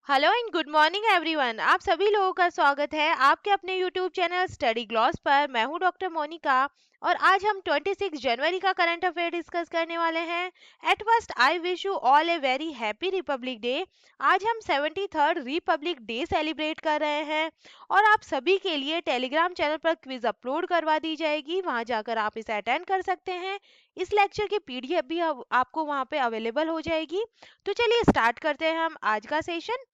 Hello and good morning everyone. आप सभी लोगों का स्वागत है आपके अपने यूट्यूब चैनल स्टडी ग्लॉस पर। मैं हूं डॉक्टर मोनिका और आज हम 26 जनवरी का करंट अफेयर डिस्कस करने वाले हैं। At first I wish you all a very happy Republic day. आज हम 73rd रिपब्लिक डे सेलिब्रेट कर रहे हैं और आप सभी के लिए टेलीग्राम चैनल पर क्विज अपलोड करवा दी जाएगी, वहां जाकर आप इसे अटेंड कर सकते हैं। इस लेक्चर की पीडीएफ भी आपको वहां पे अवेलेबल हो जाएगी। तो चलिए स्टार्ट करते हैं हम आज का सेशन।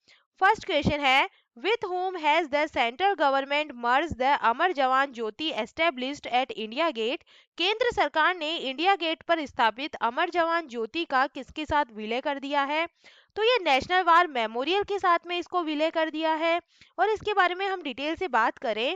फर्स्ट क्वेश्चन है, with whom has the central government merged the अमर जवान ज्योति established at इंडिया गेट। केंद्र सरकार ने इंडिया गेट पर स्थापित अमर जवान ज्योति का किसके साथ विलय कर दिया है? तो ये नेशनल वार मेमोरियल के साथ में इसको विलय कर दिया है। और इसके बारे में हम डिटेल से बात करें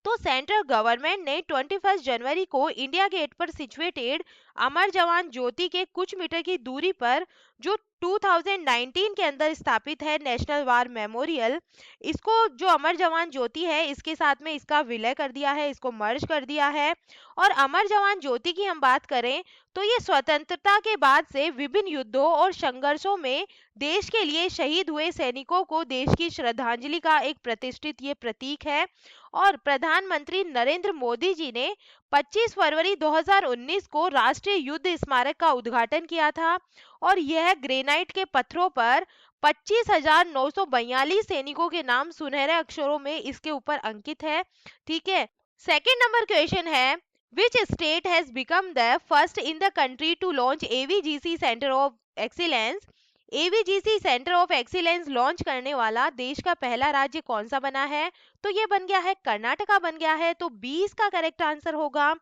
तो सेंट्रल गवर्नमेंट ने 21 जनवरी को इंडिया गेट पर सिचुएटेड अमर जवान ज्योति के कुछ मीटर की दूरी पर जो 2019 के अंदर स्थापित है नेशनल वार मेमोरियल, इसको जो अमर जवान ज्योति है इसके साथ में इसका विलय कर दिया है, इसको मर्ज कर दिया है। और अमर जवान ज्योति की हम बात करें तो ये स्वतंत्रता के बाद से विभिन्न युद्धों और संघर्षों में देश के लिए शहीद हुए सैनिकों को देश की श्रद्धांजलि का एक प्रतिष्ठित ये प्रतीक है। और प्रधानमंत्री नरेंद्र मोदी जी ने 25 फरवरी 2019 को राष्ट्रीय युद्ध स्मारक का उद्घाटन किया था और यह ग्रेनाइट के पत्थरों पर 25,942 सैनिकों के नाम सुनहरे अक्षरों में इसके ऊपर अंकित है। ठीक है। सेकेंड नंबर क्वेश्चन है, which state has become the first in the country to launch AVGC Center of Excellence? AVGC centre of excellence launch करने वाला देश का पहला राज्य कौन सा बना है? तो ये बन गया है कर्नाटका बन गया है, तो 20 का करेक्ट आंसर होगा।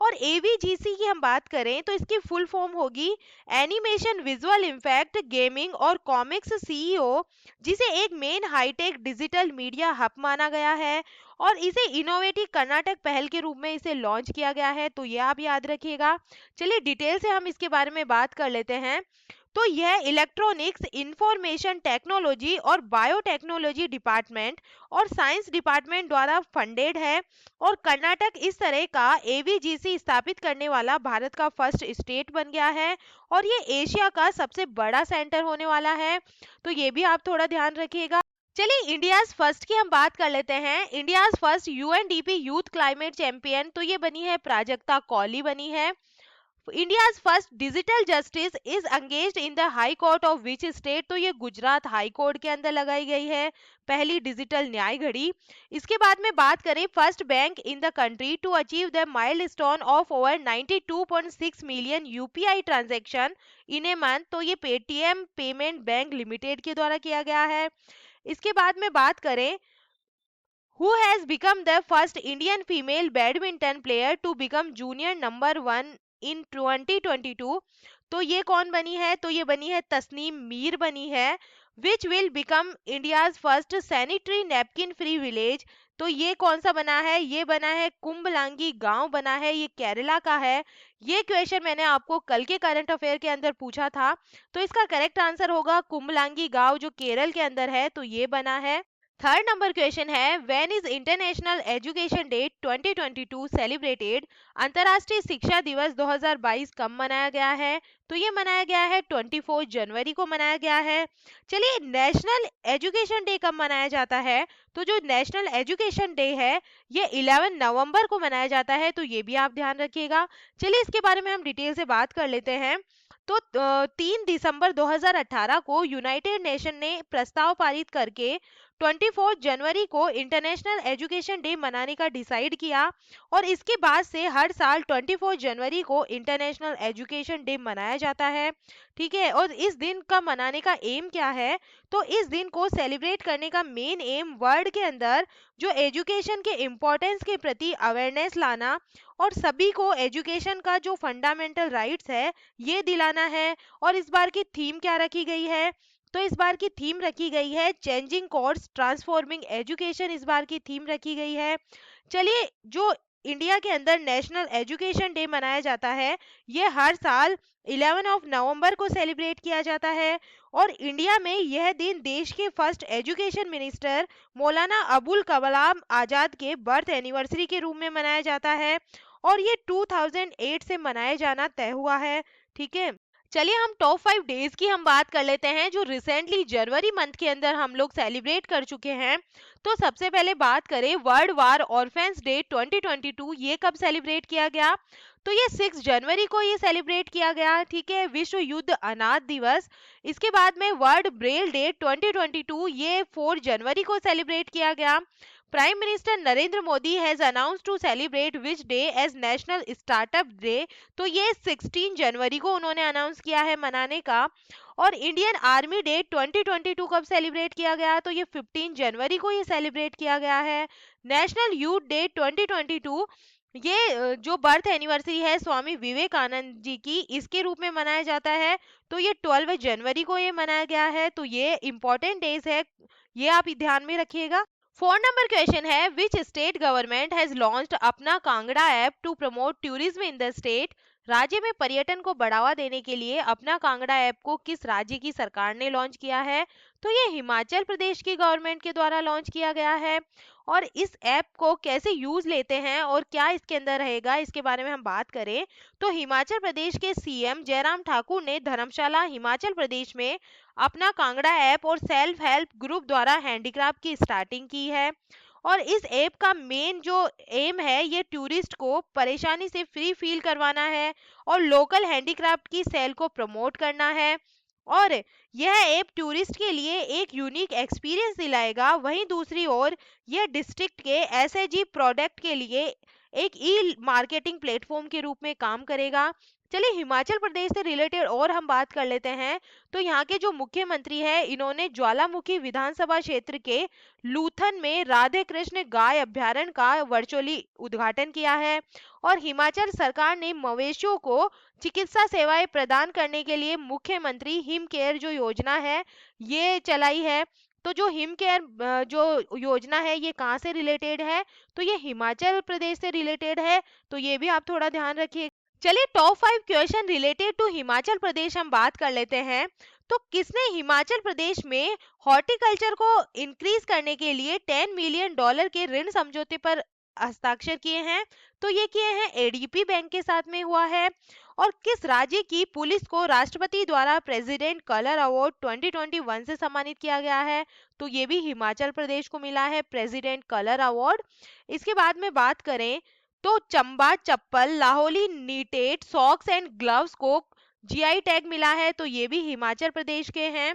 और एवीजीसी की हम बात करें तो इसकी फुल फॉर्म होगी एनिमेशन विजुअल इम्पैक्ट गेमिंग और कॉमिक्स सीईओ, जिसे एक main high tech digital media hub माना गया है और इसे इनोवेटिव कर्नाटक पहल के रूप में इसे लॉन्च किया गया है, तो ये आप याद रखिएगा। चलिए डिटेल से हम इसके बारे में बात कर लेते हैं। तो यह इलेक्ट्रॉनिक्स इंफॉर्मेशन टेक्नोलॉजी और बायोटेक्नोलॉजी डिपार्टमेंट और साइंस डिपार्टमेंट द्वारा फंडेड है और कर्नाटक इस तरह का एवीजीसी स्थापित करने वाला भारत का फर्स्ट स्टेट बन गया है और ये एशिया का सबसे बड़ा सेंटर होने वाला है, तो ये भी आप थोड़ा ध्यान रखिएगा। चलिए इंडियाज फर्स्ट की हम बात कर लेते हैं। India's first UNDP youth climate champion तो ये बनी है प्राजक्ता कौली बनी है। India's first digital justice is engaged in the high court of which state? तो ये गुजरात हाई कोर्ट के अंदर लगाई गई है पहली डिजिटल न्याय घड़ी। इसके बाद में बात करें first bank in the country to achieve the milestone of over 92.6 million UPI transaction in a month, तो ये पेटीएम पेमेंट बैंक लिमिटेड के द्वारा किया गया है। इसके बाद में बात करें Who has become the first Indian female badminton player to become junior number one in 2022? तो ये कौन बनी है? तो ये बनी है तस्नीम मीर बनी है। Which will become India's first sanitary napkin free village? तो ये कौन सा बना है? ये बना है कुंभलांगी गांव बना है, ये केरला का है। ये क्वेश्चन मैंने आपको कल के करंट अफेयर के अंदर पूछा था, तो इसका करेक्ट आंसर होगा कुंभलांगी गांव जो केरल के अंदर है, तो ये बना है। थर्ड नंबर क्वेश्चन है, when is international education day 2022 celebrated? अंतर्राष्ट्रीय शिक्षा दिवस 2022 कब मनाया गया है? तो ये मनाया गया है 24 जनवरी को मनाया गया है। चलिए नेशनल एजुकेशन डे कब मनाया जाता है? तो जो नेशनल एजुकेशन डे है ये 11 नवंबर को मनाया जाता है, तो ये भी आप ध्यान रखिएगा। चलिए इसके बारे में हम डिटेल से बात कर लेते हैं। तो 3 दिसंबर 2018 को यूनाइटेड नेशन ने प्रस्ताव पारित करके 24 जनवरी को इंटरनेशनल एजुकेशन डे मनाने का डिसाइड किया और इसके बाद से हर साल 24 जनवरी को इंटरनेशनल एजुकेशन डे मनाया जाता है। ठीक है। और इस दिन का मनाने का एम क्या है? तो इस दिन को सेलिब्रेट करने का मेन एम वर्ल्ड के अंदर जो एजुकेशन के इम्पोर्टेंस के प्रति अवेयरनेस लाना और सभी को एजुकेशन का जो फंडामेंटल राइट्स है ये दिलाना है। और इस बार की थीम क्या रखी गई है? तो इस बार की थीम रखी गई है चेंजिंग कोर्स ट्रांसफॉर्मिंग एजुकेशन, इस बार की थीम रखी गई है। चलिए जो इंडिया के अंदर नेशनल एजुकेशन डे मनाया जाता है ये हर साल 11 ऑफ नवंबर को सेलिब्रेट किया जाता है और इंडिया में यह दिन देश के first education minister Maulana Abul Kalam Azad के बर्थ एनिवर्सरी के रूप में मनाया जाता है और ये 2008 से मनाया जाना तय हुआ है। ठीक है। चलिए हम टॉप 5 डेज की हम बात कर लेते हैं जो रिसेंटली जनवरी मंथ के अंदर हम लोग सेलिब्रेट कर चुके हैं। तो सबसे पहले बात करें वर्ल्ड वार ऑर्फेन्स डे 2022, ये कब सेलिब्रेट किया गया? तो ये 6 जनवरी को ये सेलिब्रेट किया गया, ठीक है। विश्व युद्ध अनाथ दिवस, इसके बाद में वर्ल्ड ब्रेल डे 2022, ये 4 जनवरी को सेलिब्रेट किया गया। Prime minister Narendra Modi has announce to celebrate which day as national startup day, तो ये 16 जनवरी को उन्होंने अनाउंस किया है मनाने का। और इंडियन आर्मी डे 2022 कब सेलिब्रेट किया गया? तो ये 15 जनवरी को ये सेलिब्रेट किया गया है। नेशनल यूथ डे 2022, ये जो बर्थ एनिवर्सरी है स्वामी विवेकानंद जी की, इसके रूप में मनाया जाता है। तो ये 12 जनवरी को ये मनाया गया है। तो ये इंपॉर्टेंट डेज है, ये आप ध्यान में रखिएगा। 4 नंबर क्वेश्चन है which state government has launched अपना Kangra app to promote tourism in the state. राज्य में पर्यटन को बढ़ावा देने के लिए अपना कांगड़ा ऐप को किस राज्य की सरकार ने लॉन्च किया है? तो ये हिमाचल प्रदेश की गवर्नमेंट के द्वारा लॉन्च किया गया है। और इस ऐप को कैसे यूज लेते हैं और क्या इसके अंदर रहेगा, इसके बारे में हम बात करें तो हिमाचल प्रदेश के सीएम जयराम ठाकुर ने धर्मशाला हिमाचल प्रदेश में अपना कांगड़ा ऐप और सेल्फ हेल्प ग्रुप द्वारा हैंडीक्राफ्ट की स्टार्टिंग की है। और इस ऐप का मेन जो एम है ये टूरिस्ट को परेशानी से फ्री फील करवाना है और लोकल हैंडीक्राफ्ट की सेल को प्रमोट करना है। और यह ऐप टूरिस्ट के लिए एक यूनिक एक्सपीरियंस दिलाएगा। वहीं दूसरी ओर यह डिस्ट्रिक्ट के एसएजी प्रोडक्ट के लिए एक ई मार्केटिंग प्लेटफॉर्म के रूप में काम करेगा। चलिए हिमाचल प्रदेश से रिलेटेड और हम बात कर लेते हैं। तो यहाँ के जो मुख्यमंत्री है इन्होंने ज्वालामुखी विधानसभा क्षेत्र के लूथन में राधे कृष्ण गाय अभ्यारण्य का वर्चुअली उद्घाटन किया है। और हिमाचल सरकार ने मवेशियों को चिकित्सा सेवाएं प्रदान करने के लिए मुख्यमंत्री हिम केयर जो योजना है ये चलाई है। तो जो हिम केयर जो योजना है ये कहाँ से रिलेटेड है? तो ये हिमाचल प्रदेश से रिलेटेड है। तो ये भी आप थोड़ा ध्यान रखिए। चलिए top 5 question related to Himachal Pradesh हम बात कर लेते हैं। तो किसने हिमाचल प्रदेश में हॉर्टिकल्चर को इंक्रीज करने के लिए $10 मिलियन के ऋण समझौते पर हस्ताक्षर किए हैं? तो ये किए हैं एडीपी बैंक के साथ में हुआ है। और किस राज्य की पुलिस को राष्ट्रपति द्वारा प्रेसिडेंट कलर अवार्ड 2021 से सम्मानित किया गया है? तो ये भी हिमाचल प्रदेश को मिला है प्रेसिडेंट कलर अवार्ड। इसके बाद में बात करें तो Chamba chappal Lahauli knitted socks and gloves को जीआई टैग मिला है। तो ये भी हिमाचल प्रदेश के हैं।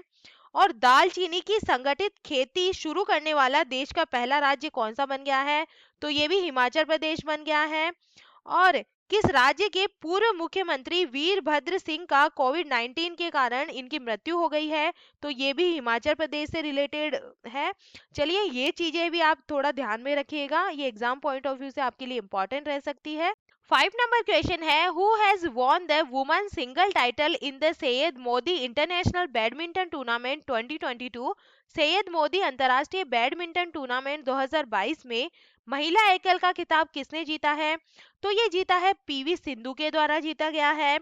और दालचीनी की संगठित खेती शुरू करने वाला देश का पहला राज्य कौन सा बन गया है? तो ये भी हिमाचल प्रदेश बन गया है। और किस राज्य के पूर्व मुख्यमंत्री वीरभद्र सिंह का कोविड-19 के कारण इनकी मृत्यु हो गई है? तो ये भी हिमाचल प्रदेश से रिलेटेड है। चलिए ये चीजें भी आप थोड़ा ध्यान में रखिएगा, ये एग्जाम पॉइंट ऑफ व्यू से आपके लिए इंपॉर्टेंट रह सकती है। 5 नंबर क्वेश्चन है who has won the women single title in the Syed Modi international badminton tournament 2022। Syed Modi अंतर्राष्ट्रीय बैडमिंटन टूर्नामेंट 2022 में महिला एकल का खिताब किसने जीता है? तो ये जीता है पीवी सिंधु के द्वारा जीता गया है।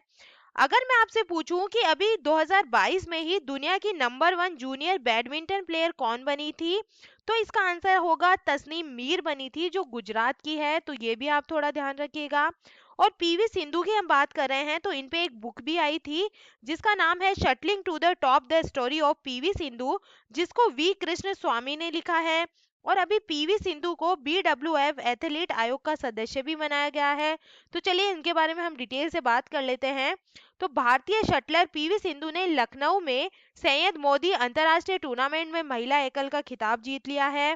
अगर मैं आपसे पूछूं कि अभी 2022 में ही दुनिया की नंबर 1 जूनियर बैडमिंटन प्लेयर कौन बनी थी? तो इसका आंसर होगा तस्नीम मीर बनी थी जो गुजरात की है। तो ये भी आप थोड़ा ध्यान रखिएगा। और पीवी सिंधु की हम बात कर रहे हैं तो इन पे एक बुक भी आई थी जिसका नाम है shuttling to the top the story of PV Sindhu, जिसको वी कृष्ण स्वामी ने लिखा है। और अभी पीवी सिंधु को बीडब्ल्यूएफ एथलीट आयोग का सदस्य भी बनाया गया है। तो चलिए इनके बारे में हम डिटेल से बात कर लेते हैं। तो भारतीय शटलर पीवी सिंधु ने लखनऊ में सैयद मोदी अंतर्राष्ट्रीय टूर्नामेंट में महिला एकल का खिताब जीत लिया है।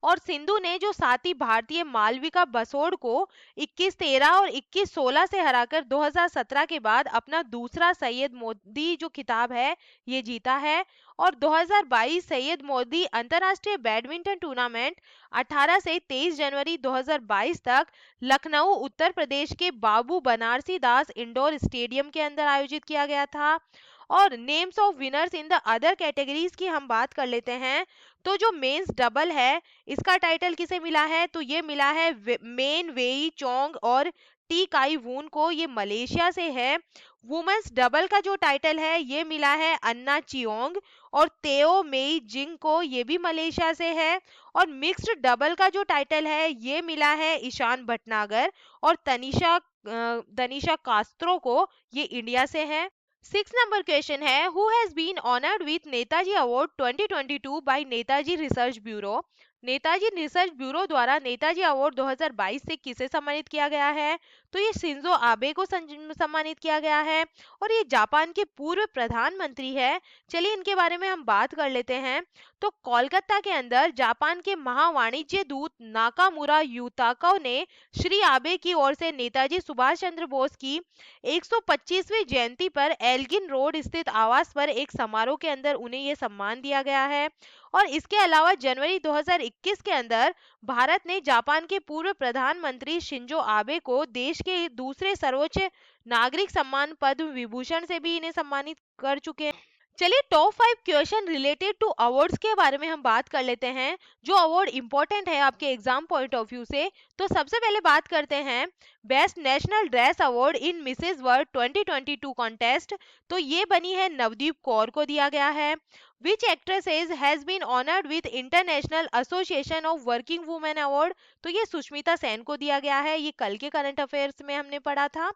और सिंधु ने जो साथी भारतीय मालविका बसोड़ को 21-13 और 21-16 से हराकर 2017 के बाद अपना दूसरा सैयद मोदी जो खिताब है ये जीता है। और 2022 सैयद मोदी अंतर्राष्ट्रीय बैडमिंटन टूर्नामेंट 18 से 23 जनवरी 2022 तक लखनऊ उत्तर प्रदेश के बाबू बनारसी दास इंडोर स्टेडियम के अंदर आयोजित किया गया था। और names of winners in the other categories की हम बात कर लेते हैं। तो जो मेंस डबल है इसका टाइटल किसे मिला है? तो ये मिला है मेन वेई चोंग और टी काई वून को, ये मलेशिया से है। वुमेन्स डबल का जो टाइटल है ये मिला है अन्ना चियोंग और तेओ मेई जिंग को, ये भी मलेशिया से है। और मिक्स्ड डबल का जो टाइटल है ये मिला है ईशान भटनागर और तनिषा कास्त्रो को, ये इंडिया से है। सिक्स नंबर क्वेश्चन है, who has been honoured with Netaji award 2022 by Netaji research bureau. Netaji research bureau द्वारा नेताजी अवार्ड 2022 से किसे सम्मानित किया गया है? तो ये शिंजो आबे को सम्मानित किया गया है और ये जापान के पूर्व प्रधानमंत्री है। चलिए इनके बारे में हम बात कर लेते हैं। तो कोलकाता के अंदर जापान के महावाणिज्य दूत नाकामुरा यूताको ने श्री आबे की ओर से नेताजी सुभाष चंद्र बोस की 125वीं जयंती पर एल्गिन रोड स्थित आवास पर एक समारोह के अंदर उन्हें ये सम्मान दिया गया है। और इसके अलावा जनवरी 2021 के अंदर भारत ने जापान के पूर्व प्रधानमंत्री शिंजो आबे को देश के दूसरे सर्वोच्च नागरिक सम्मान पद्म विभूषण से भी इन्हें सम्मानित कर चुके हैं। चलिए top 5 question related to awards के बारे में हम बात कर लेते हैं, जो अवार्ड इंपॉर्टेंट है आपके एग्जाम पॉइंट ऑफ व्यू से। तो सबसे पहले बात करते हैं best national dress award in Mrs world 2022 contest. तो ये बनी है नवदीप कौर को दिया गया है। Which actress has been honoured with international association of working women award. तो ये सुष्मिता सेन को दिया गया है, ये कल के करंट अफेयर्स में हमने पढ़ा था।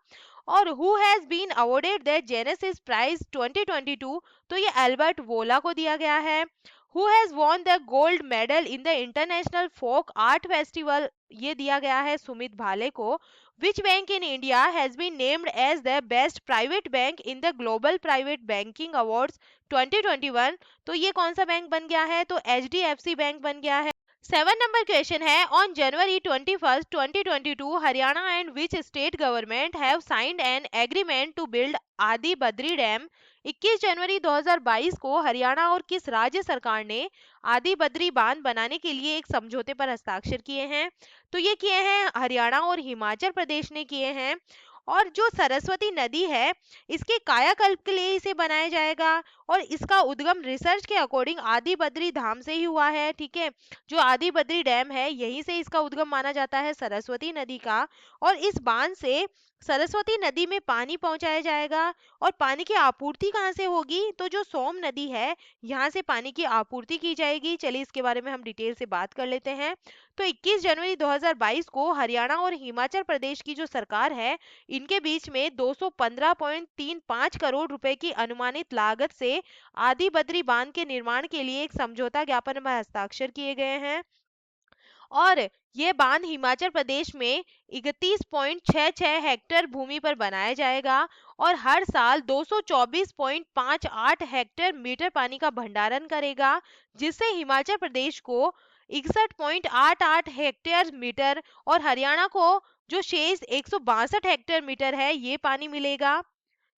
और who has been awarded the Genesis prize 2022। तो ये एल्बर्ट वोला को दिया गया है। Who has won the gold medal in the international folk art festival. ये दिया गया है सुमित भाले को। Which bank in India has been named as the best private bank in the global private banking awards 2021। तो ये कौन सा बैंक बन गया है? तो HDFC बैंक बन गया है। 7 नंबर क्वेश्चन है, on January 21, 2022 Haryana and which state government have signed an agreement to build Adi Badri dam. 21 जनवरी 2022 को हरियाणा और किस राज्य सरकार ने आदि बद्री बांध बनाने के लिए एक समझौते पर हस्ताक्षर किए हैं? तो ये किए हैं हरियाणा और हिमाचल प्रदेश ने किए हैं। और जो सरस्वती नदी है, इसके कायाकल्प के लिए इसे बनाया जाएगा और इसका उद्गम रिसर्च के अकॉर्डिंग आदि बद्री धाम से ही हुआ है। ठीक है, जो आदि बद्री डैम है यहीं से इसका उद्गम माना जाता है सरस्वती नदी का। और इस बांध से सरस्वती नदी में पानी पहुंचाया जाएगा। और पानी की आपूर्ति कहाँ से होगी? तो जो सोम नदी है यहाँ से पानी की आपूर्ति की जाएगी। चलिए इसके बारे में हम डिटेल से बात कर लेते हैं। तो 21 जनवरी 2022 को हरियाणा और हिमाचल प्रदेश की जो सरकार है, इनके बीच में 215.35 करोड़ रुपए की अनुमानित लागत से आदि बद्री बांध के निर्माण के लिए एक समझौता ज्ञापन पर हस्ताक्षर किए गए हैं। और ये बांध हिमाचल प्रदेश में 31.66 हेक्टेयर भूमि पर बनाया जाएगा और हर साल 224.58 हेक्टेयर मीटर पानी का भंडारण करेगा, जिससे हिमाचल प्रदेश को 61.88 हेक्टेयर मीटर और हरियाणा को जो शेष 162 हेक्टेयर मीटर है ये पानी मिलेगा।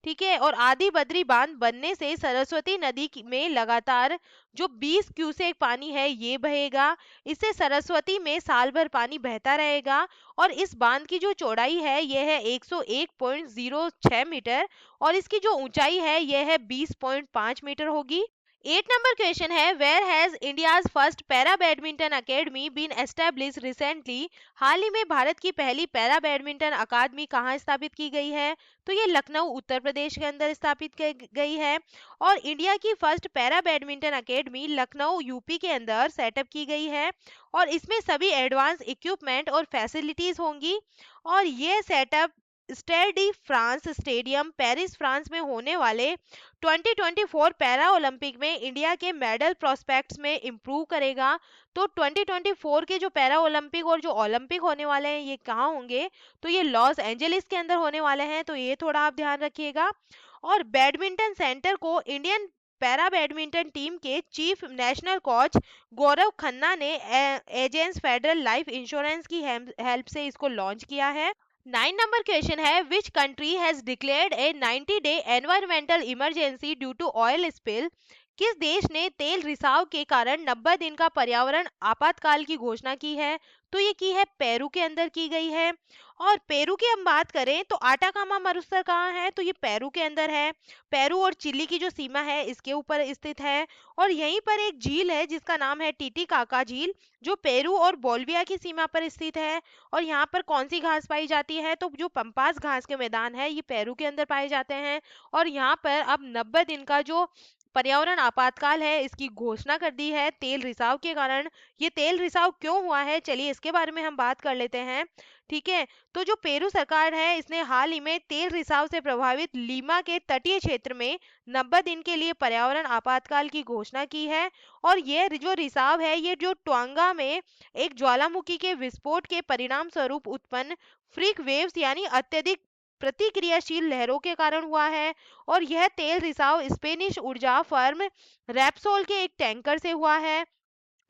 ठीक है, और आदि बद्री बांध बनने से सरस्वती नदी में लगातार जो 20 क्यूसेक पानी है ये बहेगा। इससे सरस्वती में साल भर पानी बहता रहेगा। और इस बांध की जो चौड़ाई है यह है 101.06 मीटर और इसकी जो ऊंचाई है यह है 20.5 मीटर होगी। 8 नंबर क्वेश्चन है, where has India's first para badminton academy been establish recently. हाल ही में भारत की पहली पैरा बैडमिंटन अकादमी कहाँ स्थापित की गई है? तो ये लखनऊ उत्तर प्रदेश के अंदर स्थापित की गई है। और इंडिया की first para badminton academy Lucknow UP के अंदर सेटअप की गई है और इसमें सभी एडवांस इक्विपमेंट और फैसिलिटीज होंगी। और ये setup Stade de France stadium Paris France में होने वाले 2024 पैरा ओलंपिक में इंडिया के मेडल प्रोस्पेक्ट्स में इंप्रूव करेगा। तो 2024 के जो पैरा ओलंपिक और जो ओलंपिक होने वाले हैं ये कहाँ होंगे? तो ये लॉस एंजलिस के अंदर होने वाले हैं, तो ये थोड़ा आप ध्यान रखिएगा। और बैडमिंटन सेंटर को इंडियन पैरा बैडमिंटन टीम के chief national coach Gaurav Khanna ने एजेंस फेडरल लाइफ इंश्योरेंस की हेल्प से इसको लॉन्च किया है। 9 नंबर क्वेश्चन है, which country has declared a ninety day environmental emergency due to oil spill. किस देश ने तेल रिसाव के कारण 90 दिन का पर्यावरण आपातकाल की घोषणा की है? तो ये की है पेरू के अंदर की गई है। और पेरू की हम बात करें तो आटाकामा मरुस्थल कहाँ है? तो ये पेरू के अंदर है। पेरू और चिली की जो सीमा है इसके ऊपर स्थित है। और यहीं पर एक झील है जिसका नाम है टीटीकाका झील, जो पेरू और बोल्विया की सीमा पर स्थित है। और यहाँ पर कौन सी घास पाई जाती है? तो जो पंपास घास के मैदान है ये पेरू के अंदर पाए जाते हैं। और यहाँ पर अब 90 दिन का जो पर्यावरण आपातकाल है, इसकी घोषणा कर दी है तेल रिसाव के कारण। ये तेल रिसाव क्यों हुआ है, चलिए इसके बारे में हम बात कर लेते हैं। ठीक है, तो जो पेरू सरकार है इसने हाल ही में तेल रिसाव से प्रभावित लीमा के तटीय क्षेत्र में 90 दिन के लिए पर्यावरण आपातकाल की घोषणा की है। और ये जो रिसाव है ये जो टोंगा में एक ज्वालामुखी के विस्फोट के परिणाम स्वरूप उत्पन्न फ्रीक वेव्स यानी अत्यधिक प्रतिक्रियाशील लहरों के कारण हुआ है। और यह तेल रिसाव स्पेनिश ऊर्जा फर्म रेप्सोल के एक टैंकर से हुआ है।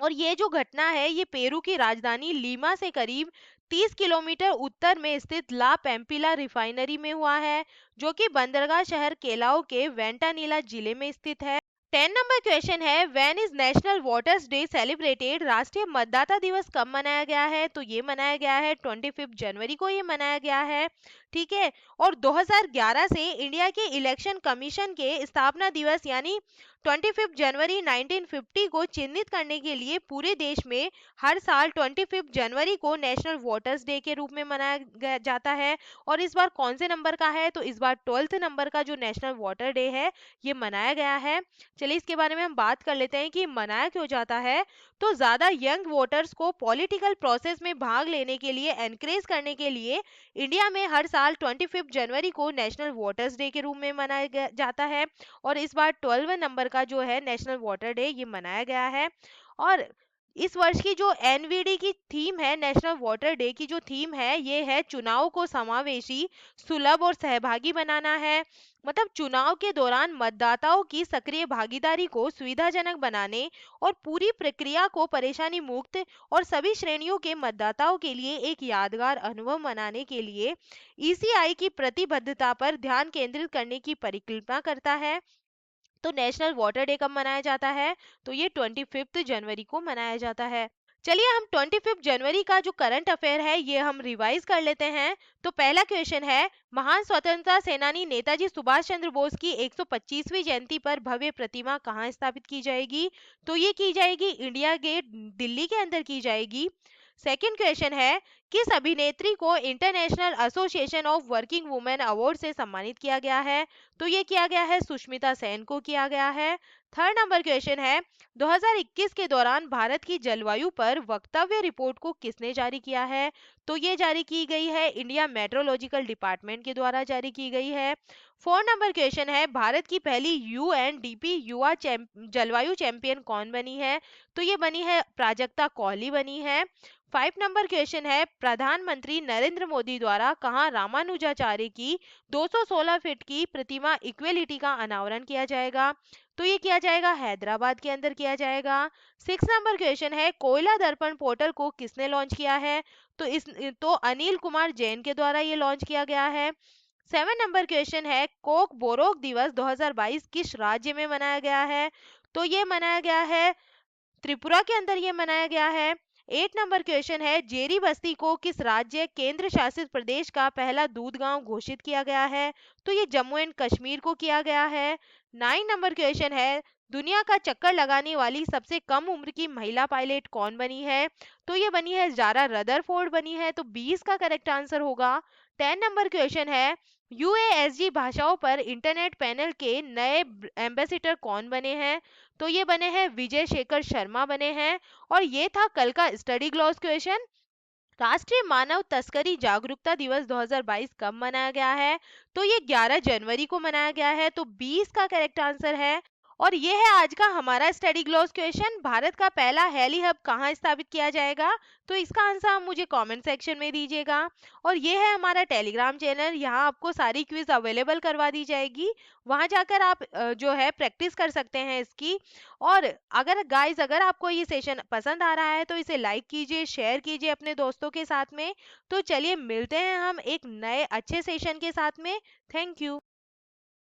और ये जो घटना है ये पेरू की राजधानी लीमा से करीब 30 किलोमीटर उत्तर में स्थित ला पेम्पिला रिफाइनरी में हुआ है, जो कि बंदरगाह शहर केलाओ के वेंटानिला जिले में स्थित है। 10 नंबर क्वेश्चन है, when is national voters day celebrated, राष्ट्रीय मतदाता दिवस कब मनाया गया है, तो ये मनाया गया है 25 जनवरी को ये मनाया गया है। ठीक है, और 2011 से इंडिया के इलेक्शन कमीशन के स्थापना दिवस यानी 25 जनवरी 1950 को चिन्हित करने के लिए पूरे देश में हर साल 25 जनवरी को नेशनल वोटर्स डे के रूप में मनाया जाता है। और इस बार कौन से नंबर का है, तो इस बार 12th नंबर का जो नेशनल वोटर डे है ये मनाया गया है। चलिए इसके बारे में हम बात कर लेते हैं कि मनाया क्यों जाता है। तो ज्यादा यंग वोटर्स को पॉलिटिकल प्रोसेस में भाग लेने के लिए एनकरेज करने के लिए इंडिया में हर साल 25 जनवरी को नेशनल वोटर्स डे के रूप में मनाया जाता है। और इस बार 12वें नंबर का जो है नेशनल वोटर डे ये मनाया गया है। और इस वर्ष की जो एनवीडी की थीम है, नेशनल वोटर डे की जो थीम है ये है चुनाव को समावेशी, सुलभ और सहभागी बनाना है। मतलब चुनाव के दौरान मतदाताओं की सक्रिय भागीदारी को सुविधाजनक बनाने और पूरी प्रक्रिया को परेशानी मुक्त और सभी श्रेणियों के मतदाताओं के लिए एक यादगार अनुभव मनाने के लिए ईसीआई की प्रतिबद्धता पर ध्यान केंद्रित करने की परिकल्पना करता है। तो नेशनल वाटर डे कब मनाया जाता है, तो ये 25 जनवरी को मनाया जाता है। चलिए हम 25 जनवरी का जो करंट अफेयर है ये हम रिवाइज कर लेते हैं। तो पहला क्वेश्चन है, महान स्वतंत्रता सेनानी नेताजी सुभाष चंद्र बोस की 125वीं जयंती पर भव्य प्रतिमा कहाँ स्थापित की जाएगी, तो ये की जाएगी इंडिया गेट दिल्ली के अंदर की जाएगी। सेकंड क्वेश्चन है, किस अभिनेत्री को international association of working women award से सम्मानित किया गया है, तो ये किया गया है सुष्मिता सेन को किया गया है। थर्ड नंबर क्वेश्चन है, 2021 के दौरान भारत की जलवायु पर वक्तव्य रिपोर्ट को किसने जारी किया है, तो ये जारी की गई है इंडिया मेट्रोलॉजिकल डिपार्टमेंट के द्वारा जारी की गई है। फोर्थ नंबर क्वेश्चन है, भारत की पहली यूएनडीपी युवा जलवायु चैंपियन कौन बनी है, तो ये बनी है प्राजक्ता कौली बनी है। 5 नंबर क्वेश्चन है, प्रधानमंत्री नरेंद्र मोदी द्वारा कहाँ रामानुजाचार्य की 216 फीट की प्रतिमा इक्वेलिटी का अनावरण किया जाएगा, तो ये किया जाएगा हैदराबाद के अंदर किया जाएगा। 6 नंबर क्वेश्चन है, कोयला दर्पण पोर्टल को किसने लॉन्च किया है, तो अनिल कुमार जैन के द्वारा ये लॉन्च किया गया है। 7 नंबर क्वेश्चन है, कोक बोरोक दिवस 2022 किस राज्य में मनाया गया है, तो ये मनाया गया है त्रिपुरा के अंदर ये मनाया गया है। 8 नंबर क्वेश्चन है, जेरी बस्ती को किस राज्य केंद्र शासित प्रदेश का पहला दूध गांव घोषित किया गया है, तो ये जम्मू एंड कश्मीर को किया गया है। 9 नंबर क्वेश्चन है, दुनिया का चक्कर लगाने वाली सबसे कम उम्र की महिला पायलट कौन बनी है, तो ये बनी है जारा रदरफोर्ड बनी है, तो 20 का करेक्ट आंसर होगा। 10 नंबर क्वेश्चन है, यूएएसजी भाषाओं पर इंटरनेट पैनल के नए एम्बेसडर कौन बने हैं, तो ये बने हैं विजय शेखर शर्मा बने हैं। और ये था कल का स्टडी ग्लॉस क्वेश्चन। राष्ट्रीय मानव तस्करी जागरूकता दिवस 2022 कब मनाया गया है, तो ये 11 जनवरी को मनाया गया है, तो 20 का करेक्ट आंसर है। और ये है आज का हमारा स्टडी ग्लॉस क्वेश्चन, भारत का पहला हेली हब कहाँ स्थापित किया जाएगा, तो इसका आंसर आप मुझे कमेंट सेक्शन में दीजिएगा। और ये है हमारा टेलीग्राम चैनल, यहाँ आपको सारी क्विज अवेलेबल करवा दी जाएगी, वहां जाकर आप जो है प्रैक्टिस कर सकते हैं इसकी। और अगर गाइस अगर आपको ये सेशन पसंद आ रहा है तो इसे लाइक कीजिए, शेयर कीजिए अपने दोस्तों के साथ में। तो चलिए मिलते हैं हम एक नए अच्छे सेशन के साथ में। Thank you.